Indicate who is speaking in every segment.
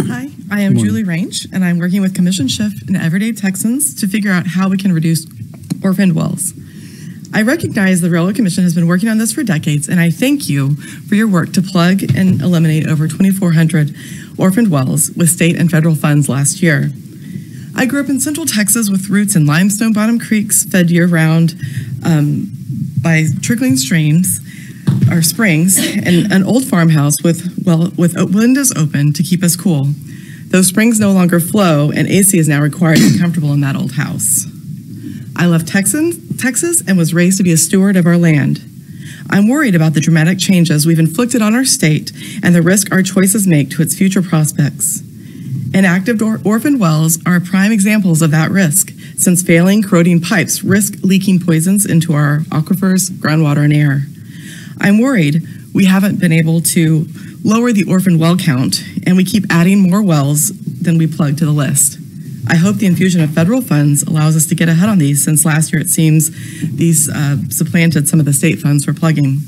Speaker 1: Hi, I am Julie Range, and I'm working with Commission Shift and Everyday Texans to figure out how we can reduce orphaned wells. I recognize the Railroad Commission has been working on this for decades, and I thank you for your work to plug and eliminate over 2,400 orphaned wells with state and federal funds last year. I grew up in Central Texas with roots in limestone bottom creeks fed year-round by trickling streams or springs, and an old farmhouse with windows open to keep us cool. Those springs no longer flow, and AC is now required to be comfortable in that old house. I left Texas and was raised to be a steward of our land. I'm worried about the dramatic changes we've inflicted on our state and the risk our choices make to its future prospects. Inactive orphaned wells are prime examples of that risk, since failing, corroding pipes risk leaking poisons into our aquifers, groundwater, and air. I'm worried we haven't been able to lower the orphaned well count, and we keep adding more wells than we plug to the list. I hope the infusion of federal funds allows us to get ahead on these, since last year it seems these supplanted some of the state funds for plugging.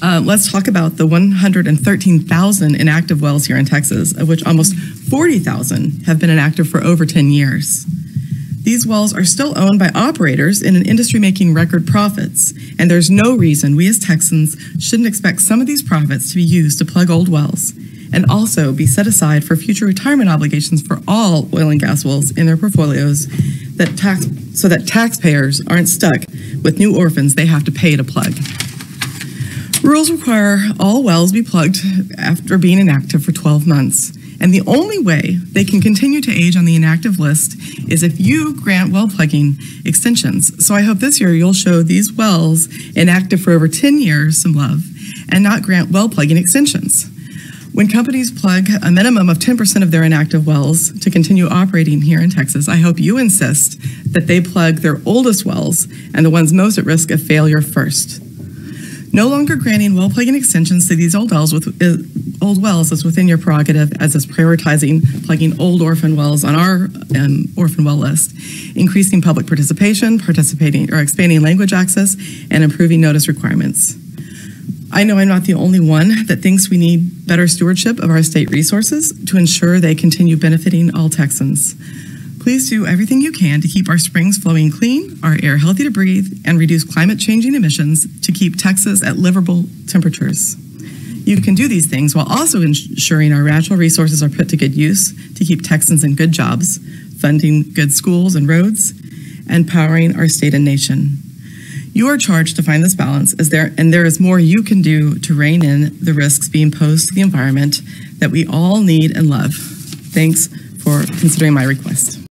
Speaker 1: Let's talk about the 113,000 inactive wells here in Texas, of which almost 40,000 have been inactive for over 10 years. These wells are still owned by operators in an industry making record profits, and there's no reason we as Texans shouldn't expect some of these profits to be used to plug old wells, and also be set aside for future retirement obligations for all oil and gas wells in their portfolios, so that taxpayers aren't stuck with new orphans they have to pay to plug. Rules require all wells be plugged after being inactive for 12 months. And the only way they can continue to age on the inactive list is if you grant well plugging extensions. So I hope this year you'll show these wells inactive for over 10 years some love and not grant well plugging extensions. When companies plug a minimum of 10% of their inactive wells to continue operating here in Texas, I hope you insist that they plug their oldest wells and the ones most at risk of failure first. No longer granting well plugging extensions to these old wells is within your prerogative, as is prioritizing plugging old orphan wells on our orphan well list, increasing public participation, expanding language access, and improving notice requirements. I know I'm not the only one that thinks we need better stewardship of our state resources to ensure they continue benefiting all Texans. Please do everything you can to keep our springs flowing clean, our air healthy to breathe, and reduce climate-changing emissions to keep Texas at livable temperatures. You can do these things while also ensuring our natural resources are put to good use to keep Texans in good jobs, funding good schools and roads, and powering our state and nation. You are charged to find this balance, and there is more you can do to rein in the risks being posed to the environment that we all need and love. Thanks for considering my request.